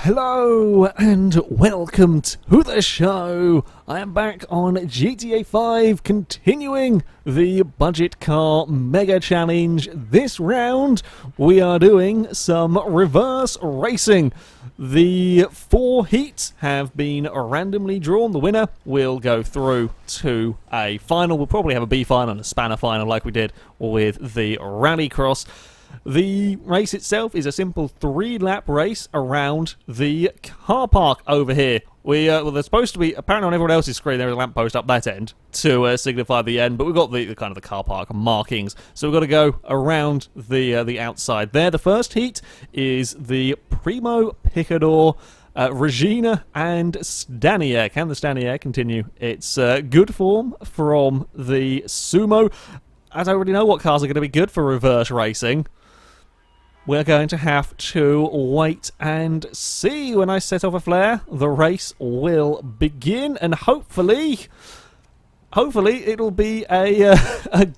Hello and welcome to the show. I am back on GTA 5 continuing the budget car mega challenge. This round we are doing some reverse racing. The 4 heats have been randomly drawn. The winner will go through to a final. We'll probably have a B final and a spanner final like we did with the Rallycross. The race itself is a simple 3-lap race around the car park over here. Well, there's supposed to be, apparently on everyone else's screen, there is a lamppost up that end to signify the end, but we've got the kind of the car park markings, so we've got to go around the outside there. The first heat is the Primo Picador, Regina and Stanier. Can the Stanier continue its good form from the Sumo? I don't really know what cars are going to be good for reverse racing. We're going to have to wait and see. When I set off a flare, the race will begin, and hopefully it'll be a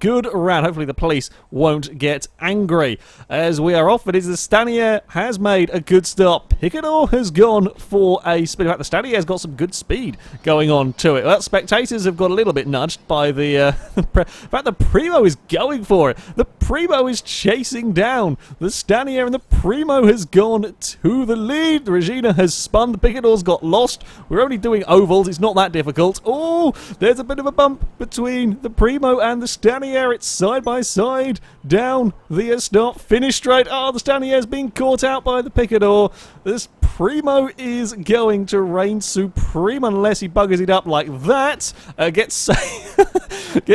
good round. Hopefully the police won't get angry. As we are off, it is the Stanier has made a good start. Picador has gone for a spin. In fact, the Stanier's got some good speed going on to it. Well, spectators have got a little bit nudged by the... in fact, the Primo is going for it. The Primo is chasing down the Stanier, and the Primo has gone to the lead. The Regina has spun. The Picador's got lost. We're only doing ovals. It's not that difficult. Oh, there's a bit of a bump between the Primo and the Stanier. It's side by side down the start finish straight. Oh, the Stanier's been caught out by the Picador. This Primo is going to reign supreme unless he buggers it up like that. Gets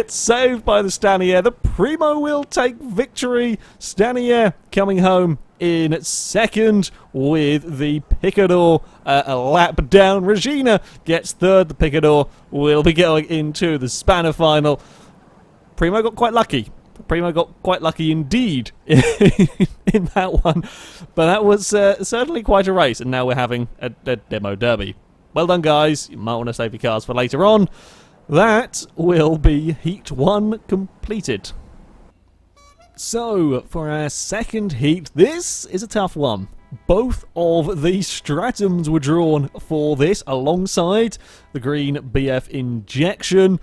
saved by the Stanier. The Primo will take victory. Stanier coming home in second with the Picador a lap down. Regina gets third. The Picador will be going into the spanner final. Primo got quite lucky. Primo got quite lucky indeed in that one. But that was certainly quite a race. And now we're having a demo derby. Well done, guys. You might want to save your cars for later on. That will be Heat 1 completed. So, for our second heat, this is a tough one. Both of the Stratums were drawn for this alongside the green BF injection.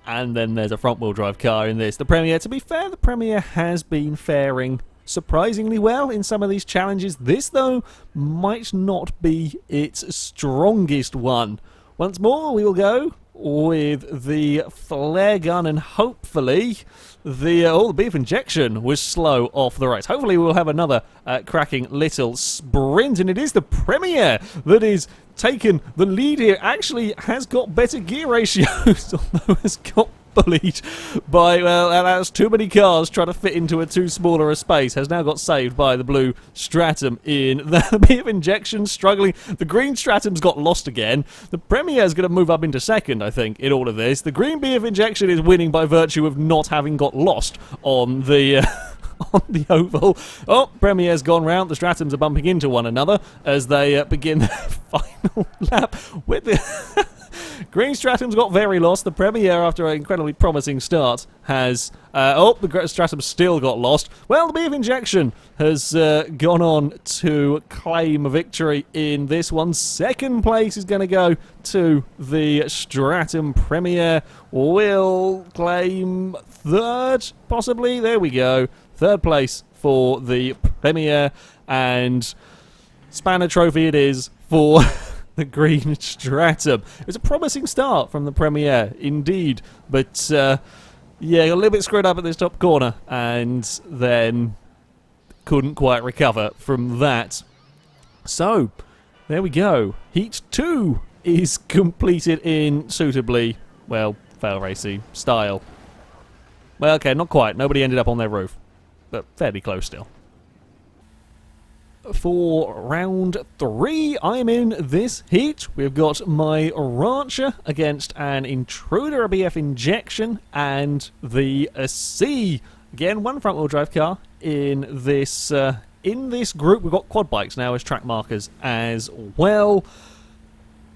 And then there's a front-wheel drive car in this. The Premier, to be fair, the Premier has been faring surprisingly well in some of these challenges. This, though, might not be its strongest one. Once more, we will go with the flare gun, and hopefully the beef injection was slow off the race. Hopefully we'll have another cracking little sprint, and it is the Premier that is taken the lead here. Actually has got better gear ratios, although has got bullied by, well, that's too many cars trying to fit into a too smaller a space. Has now got saved by the blue Stratum in the beef injection, struggling. The green Stratum's got lost again. The Premier is going to move up into second, I think, in all of this. The green beef injection is winning by virtue of not having got lost on the on the oval. Oh, Premier's gone round. The Stratums are bumping into one another as they begin their final lap with the green Stratum's got very lost. The Premier, after an incredibly promising start, has... the Stratum's still got lost. Well, the beef injection has gone on to claim a victory in this one. Second place is going to go to the Stratum. Premier will claim third, possibly. There we go. Third place for the Premier, and Spanner Trophy it is for the green Stratum. It was a promising start from the Premier, indeed, but yeah, a little bit screwed up at this top corner, and then couldn't quite recover from that. So, there we go. Heat 2 is completed in suitably, well, FailRace style. Well, okay, not quite. Nobody ended up on their roof, but fairly close still. For round 3, I'm in this heat. We've got my Rancher against an Intruder, a BF injection, and the C. Again, one front-wheel drive car in this group. We've got quad bikes now as track markers as well.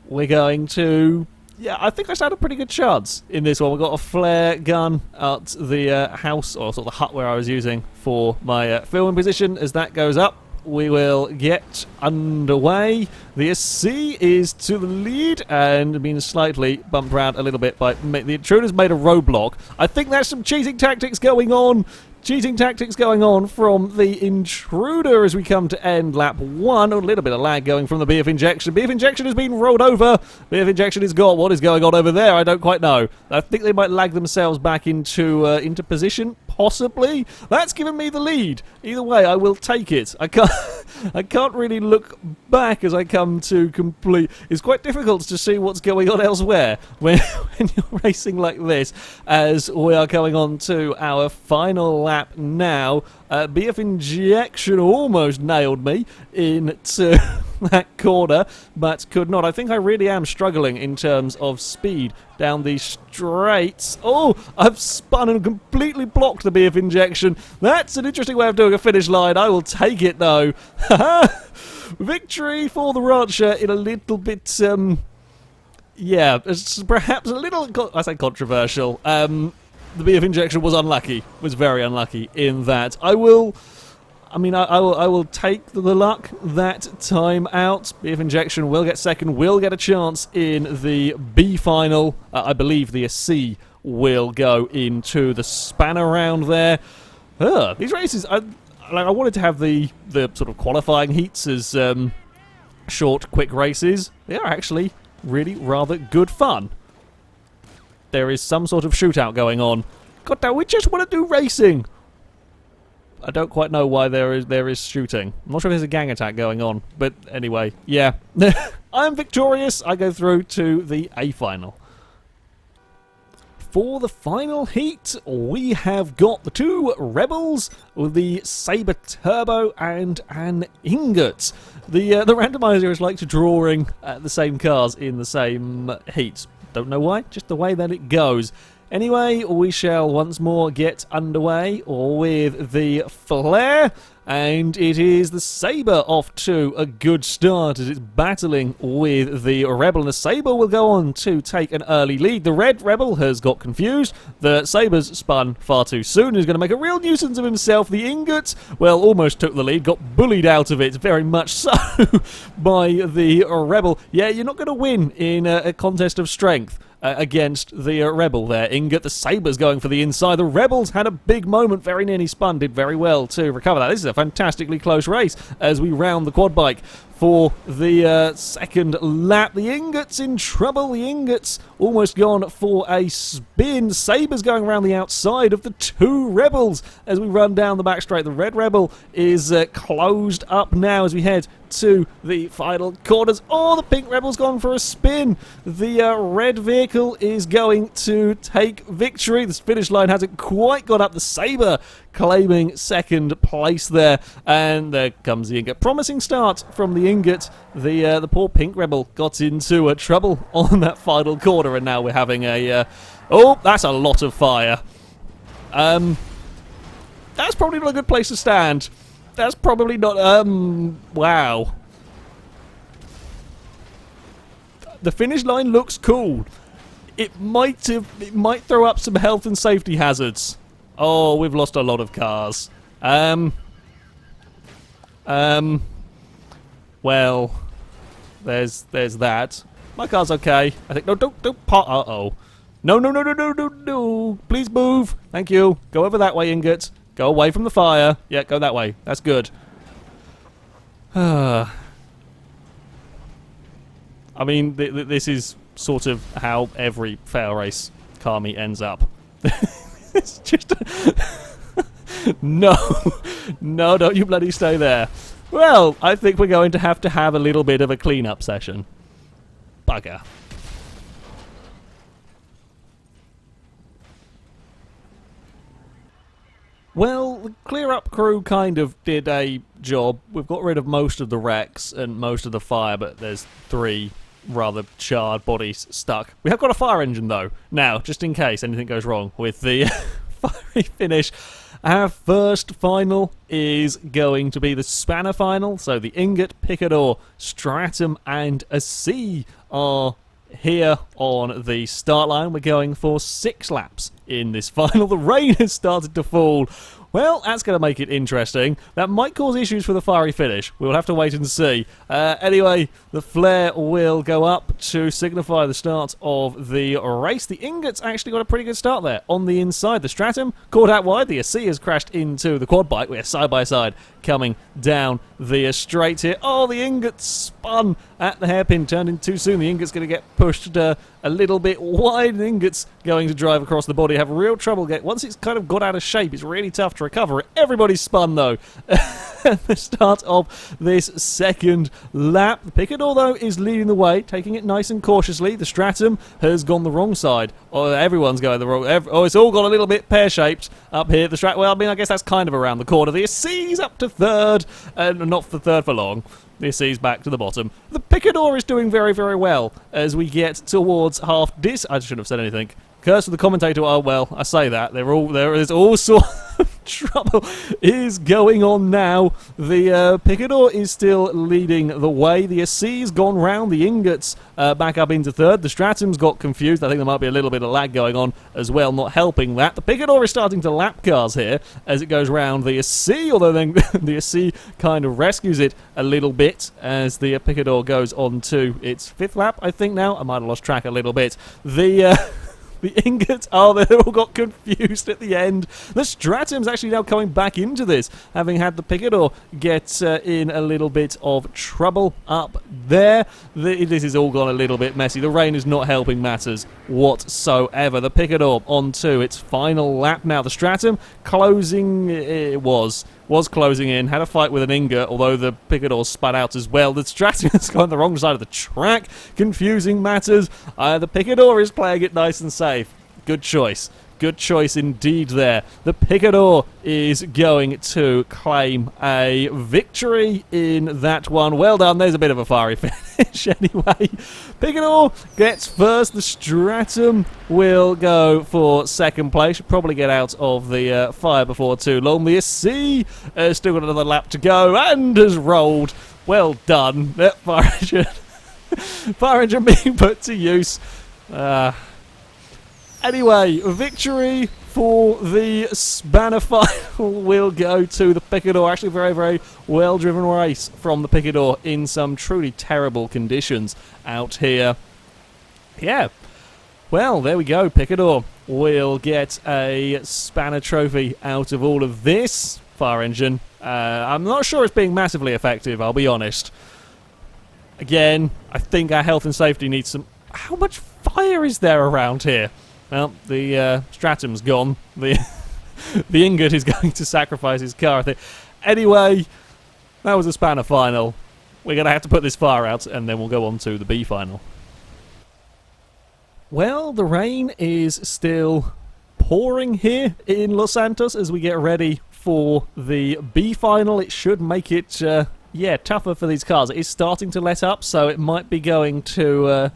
We're going to... Yeah, I think I stand a pretty good chance in this one. We've got a flare gun at the house, or sort of the hut where I was using for my filming position. As that goes up, we will get underway. The SC is to the lead and being slightly bumped around a little bit by the intruder's made a roadblock. I think there's some cheating tactics going on. Cheating tactics going on from the intruder as we come to end lap 1. A little bit of lag going from the BF injection. BF injection has been rolled over. BF injection is gone. What is going on over there? I don't quite know. I think they might lag themselves back into position. Possibly. That's given me the lead. Either way, I will take it. I can't really look back as I come to complete. It's quite difficult to see what's going on elsewhere when you're racing like this. As we are coming on to our final lap now. BF injection almost nailed me into that corner, but could not. I think I really am struggling in terms of speed down these straights. Oh, I've spun and completely blocked the BF injection. That's an interesting way of doing a finish line. I will take it, though. Victory for the Rancher in a little bit, yeah, it's perhaps a little, I say controversial. The BF injection was unlucky, was very unlucky in that. I will take the luck that time out. BF injection will get second, will get a chance in the B final. I believe the C will go into the spanner round there. These races, I wanted to have the sort of qualifying heats as short, quick races. They are actually really rather good fun. There is some sort of shootout going on. God damn, we just want to do racing. I don't quite know why there is shooting. I'm not sure if there's a gang attack going on, but anyway, yeah. I'm victorious. I go through to the A final. For the final heat, we have got the two Rebels, the Sabre Turbo and an Ingot. The randomizer is like to drawing the same cars in the same heats. Don't know why, just the way that it goes. Anyway, we shall once more get underway with the Flare, and it is the Sabre off to a good start as it's battling with the Rebel, and the Sabre will go on to take an early lead. The Red Rebel has got confused. The Sabre's spun far too soon. He's going to make a real nuisance of himself. The Ingot, well, almost took the lead, got bullied out of it, very much so, by the Rebel. Yeah, you're not going to win in a contest of strength against the Rebel there. Ingot, the Sabre's going for the inside. The Rebels had a big moment, very nearly spun, did very well to recover that. This is a fantastically close race as we round the quad bike for the second lap. The Ingot's in trouble. The Ingot's almost gone for a spin. Sabre's going around the outside of the two Rebels as we run down the back straight. The Red Rebel is closed up now as we head to the final corners. Oh, the Pink Rebel's gone for a spin. The red vehicle is going to take victory. The finish line hasn't quite got up. The Sabre claiming second place there, and there comes the Ingot. Promising start from the Ingot. The poor Pink Rebel got into trouble on that final corner, and now we're having a oh, that's a lot of fire. That's probably not a good place to stand. That's probably not wow. The finish line looks cool. It might throw up some health and safety hazards. Oh, we've lost a lot of cars. Well, there's that. My car's okay. I think. No, don't part. Uh-oh. No. Please move. Thank you. Go over that way, Ingot. Go away from the fire. Yeah, go that way. That's good. I mean, this is sort of how every FailRace car meet ends up. It's just... No, don't you bloody stay there. Well, I think we're going to have a little bit of a clean-up session. Bugger. Well, the clear-up crew kind of did a job. We've got rid of most of the wrecks and most of the fire, but there's 3 rather charred bodies stuck. We have got a fire engine, though, now, just in case anything goes wrong with the fiery finish. Our first final is going to be the Spanner final. So the Ingot, Picador, Stratum, and a C are here on the start line. We're going for 6 laps in this final. The rain has started to fall. Well, that's going to make it interesting. That might cause issues for the fiery finish. We'll have to wait and see. Anyway, the flare will go up to signify the start of the race. The Ingots actually got a pretty good start there. On the inside, the Stratum caught out wide. The AC has crashed into the quad bike. We're side by side coming down the straight here. Oh, the Ingots spun at the hairpin, turned in too soon. The Ingot's going to get pushed a little bit wide. The Ingot's going to drive across the body, have real trouble once it's kind of got out of shape. It's really tough to recover it. Everybody's spun though at the start of this second lap. The Picador though is leading the way, taking it nice and cautiously. The Stratum has gone the wrong side. Oh, everyone's going the wrong. It's all got a little bit pear-shaped up here. Well, I mean, I guess that's kind of around the corner. The C's up to third, and not for third for long. The C's back to the bottom. The Picador is doing very, very well as we get towards half dis. I shouldn't have said anything. Curse of the commentator. Oh well, I say that there is all sorts of trouble is going on now. The Picador is still leading the way. The C's gone round. The Ingots back up into third. The Stratum's got confused. I think there might be a little bit of lag going on as well, not helping that. The Picador is starting to lap cars here as it goes round the C, although then the C kind of rescues it a little bit as the Picador goes on to its fifth lap, I think now. I might have lost track a little bit. The Ingots, they all got confused at the end. The Stratum's actually now coming back into this, having had the Picador get in a little bit of trouble up there. This has all gone a little bit messy. The rain is not helping matters whatsoever. The Picador onto its final lap now. The Stratum closing, it was closing in, had a fight with an Ingot, although the Picador spun out as well. The Stratum has gone the wrong side of the track, confusing matters. The Picador is playing it nice and safe. Good choice. Good choice indeed there. The Picador is going to claim a victory in that one. Well done. There's a bit of a fiery finish anyway. Picador gets first. The Stratum will go for second place. Should probably get out of the fire before too long. The C still got another lap to go and has rolled. Well done. That fire engine being put to use. Anyway, victory for the Spanner final will go to the Picador. Actually, very, very well-driven race from the Picador in some truly terrible conditions out here. Yeah. Well, there we go. Picador will get a Spanner trophy out of all of this. Fire engine. I'm not sure it's being massively effective, I'll be honest. Again, I think our health and safety needs some... How much fire is there around here? Well, the Stratum's gone. The Ingot is going to sacrifice his car, I think. Anyway, that was a Spanner final. We're going to have to put this fire out, and then we'll go on to the B final. Well, the rain is still pouring here in Los Santos as we get ready for the B final. It should make it, tougher for these cars. It is starting to let up, so it might be going to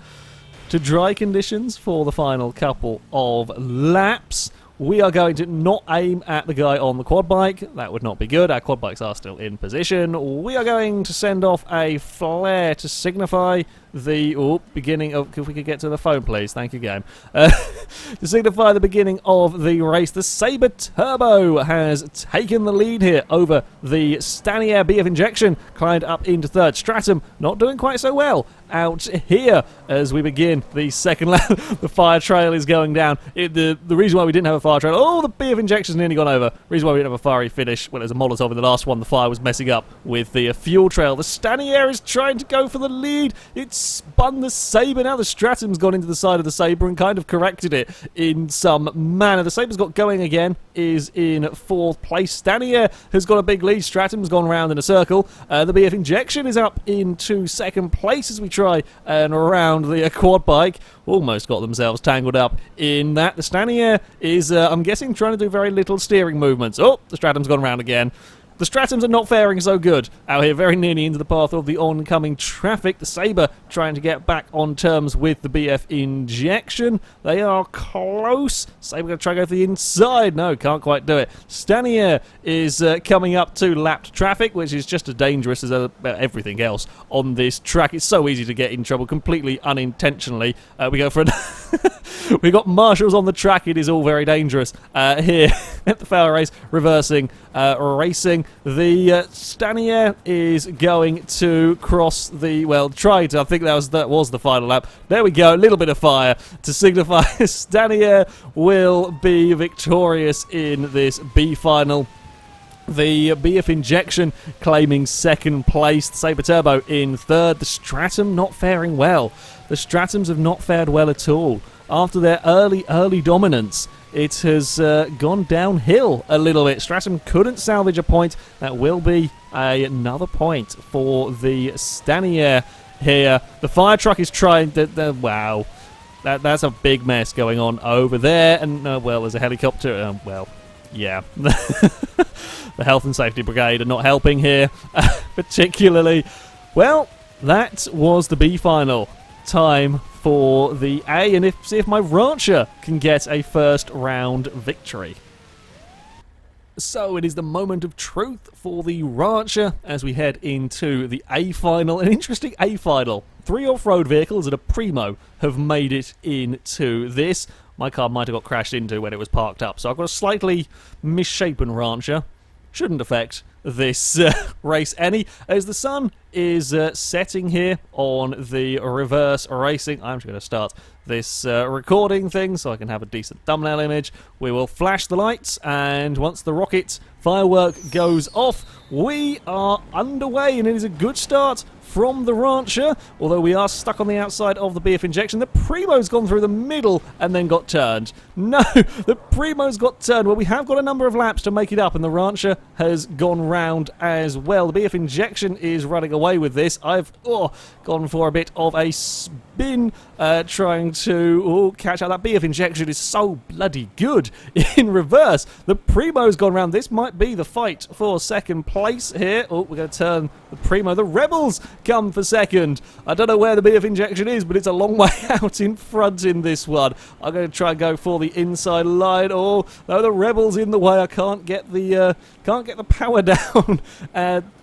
dry conditions for the final couple of laps. We are going to not aim at the guy on the quad bike. That would not be good. Our quad bikes are still in position. We are going to send off a flare to signify the beginning of... If we could get to the phone, please. Thank you, game. To signify the beginning of the race, the Sabre Turbo has taken the lead here over the Stanier BF Injection, climbed up into third. Stratum not doing quite so well out here as we begin the second lap. The fire trail is going down. The reason why we didn't have a fire trail... the BF Injection's nearly gone over. Reason why we didn't have a fiery finish, well, there's a Molotov in the last one. The fire was messing up with the fuel trail. The Stanier is trying to go for the lead. It's spun the Sabre. Now the Stratum's gone into the side of the Sabre and kind of corrected it in some manner. The Sabre's got going again, is in fourth place. Stanier has got a big lead. Stratum's gone round in a circle. The BF Injection is up into second place as we try and around the quad bike. Almost got themselves tangled up in that. The Stanier is, I'm guessing, trying to do very little steering movements. Oh, the Stratum's gone round again. The Stratums are not faring so good out here, very nearly into the path of the oncoming traffic. The Sabre trying to get back on terms with the BF Injection. They are close. Sabre going to try to go for the inside. No, can't quite do it. Stanier is coming up to lapped traffic, which is just as dangerous as everything else on this track. It's so easy to get in trouble completely unintentionally. We go for we got marshals on the track. It is all very dangerous here at the FailRace, reversing, racing. The Stanier is going to cross the, well, try to, I think that was the final lap. There we go, a little bit of fire to signify Stanier will be victorious in this B final. The BF Injection claiming second place, the Sabre Turbo in third. The Stratum not faring well. The Stratums have not fared well at all. After their early dominance, it has gone downhill a little bit. Stratum couldn't salvage a point. That will be another point for the Stanier here. The fire truck is trying to... wow. That's a big mess going on over there. And, well, there's a helicopter. Well, yeah. The Health and Safety Brigade are not helping here, particularly. Well, that was the B final. Time for the A, and see if my Rancher can get a first round victory. So it is the moment of truth for the Rancher as we head into the A final. An interesting A final. 3 off-road vehicles and a Primo have made it into this. My car might have got crashed into when it was parked up, so I've got a slightly misshapen Rancher. Shouldn't affect this race any, as the sun is setting here on the reverse racing. I'm just going to start this recording thing so I can have a decent thumbnail image. We will flash the lights, and once the rocket firework goes off, we are underway, and it is a good start from the Rancher, although we are stuck on the outside of the BF Injection. The Primo's gone through the middle and then got turned. No, the Primo's got turned. Well, we have got a number of laps to make it up, and the Rancher has gone round as well. The BF Injection is running away with this. I've gone for a bit of a spin, trying to catch out. That BF Injection is so bloody good in reverse. The Primo's gone round. This might be the fight for second place here. Oh, we're going to turn the Primo. The Rebels come for second. I don't know where the BF Injection is, but it's a long way out in front in this one. I'm going to try and go for the inside line. Oh, no, the Rebels in the way. I can't get the power down.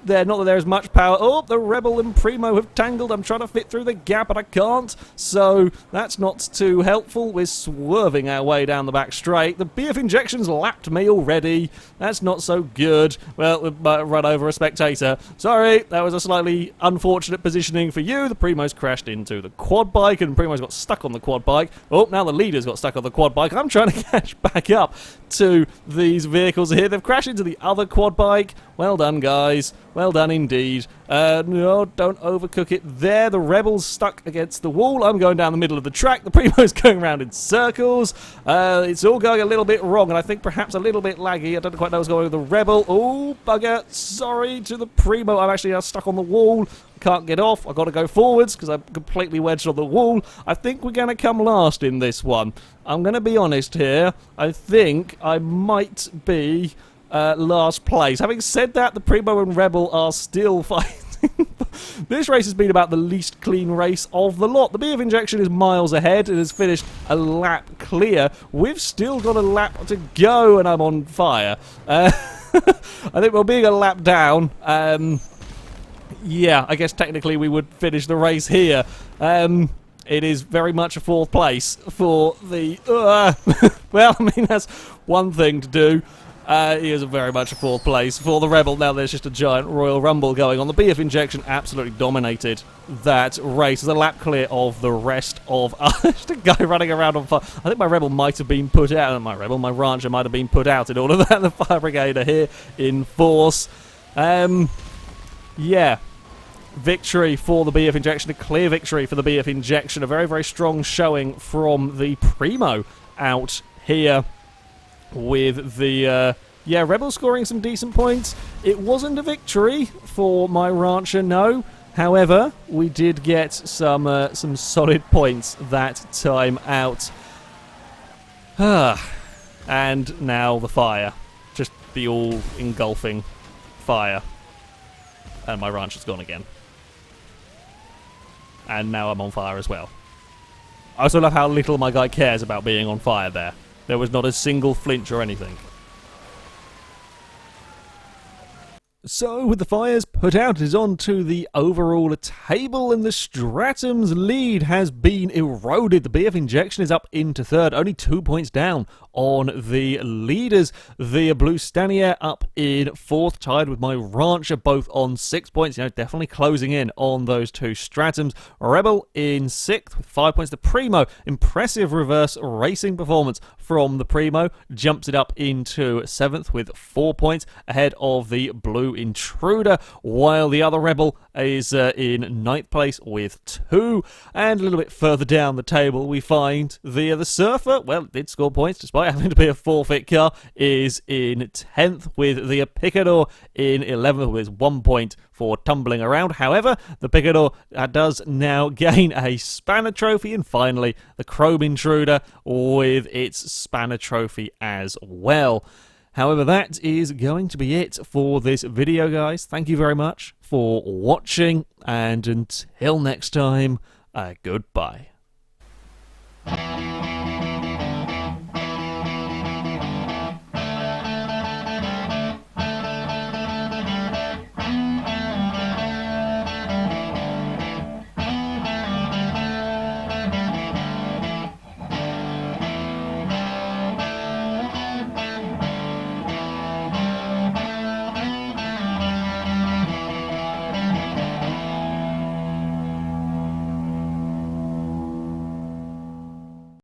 There, not that there is much power. Oh, the Rebel and Primo have tangled. I'm trying to fit through the gap, but I can't. So that's not too helpful. We're swerving our way down the back straight. The BF Injection's lapped me already. That's not so good. Well, we might run over a spectator. Sorry, that was a slightly unfortunate positioning for you. The Primo's crashed into the quad bike, and Primo's got stuck on the quad bike. Oh, now the leader's got stuck on the quad bike. I'm trying to catch back up to these vehicles here. They've crashed into the other quad bike. Well done, guys. Well done indeed. No, don't overcook it there. The Rebel's stuck against the wall. I'm going down the middle of the track. The Primo's going around in circles. It's all going a little bit wrong, and I think perhaps a little bit laggy. I don't quite know what's going on with the Rebel. Oh, bugger. Sorry to the Primo. I'm actually now stuck on the wall. Can't get off. I've got to go forwards because I'm completely wedged on the wall. I think we're going to come last in this one. I'm going to be honest here. I think I might be last place. Having said that, the Primo and Rebel are still fighting. This race has been about the least clean race of the lot. The BF Injection is miles ahead. It has finished a lap clear. We've still got a lap to go, and I'm on fire. I think we're being a lap down. Yeah, I guess technically we would finish the race here. It is very much a fourth place for the... well, I mean, that's one thing to do. He is very much a fourth place for the Rebel. Now there's just a giant Royal Rumble going on. The BF Injection absolutely dominated that race. There's a lap clear of the rest of us. Just a guy running around on fire. I think my Rebel might have been put out. My Rancher might have been put out in all of that. The Fire Brigade are here in force. Yeah. Victory for the BF Injection. A clear victory for the BF Injection. A very, very strong showing from the Primo out here with the... yeah, Rebel scoring some decent points. It wasn't a victory for my Rancher, no. However, we did get some solid points that time out. And now the fire. Just the all-engulfing fire. And my ranch has gone again. And now I'm on fire as well. I also love how little my guy cares about being on fire there. There was not a single flinch or anything. So, with the fires put out, it is on to the overall table, and the Stratum's lead has been eroded. The BF Injection is up into third, only 2 points down on the leaders. The Blue Stanier up in fourth, tied with my Rancher, both on 6 points. You know, definitely closing in on those two Stratums. Rebel in sixth with 5 points. The Primo, impressive reverse racing performance from the Primo, jumps it up into seventh with 4 points, ahead of the Blue Intruder, while the other Rebel is in ninth place with 2. And a little bit further down the table, we find the Surfer. Well, it did score points despite having to be a forfeit car, is in 10th, with the Picador in 11th with 1 point for tumbling around. However, the Picador does now gain a Spanner Trophy, and finally the Chrome Intruder with its Spanner Trophy as well. However, that is going to be it for this video, guys. Thank you very much for watching, and until next time, goodbye.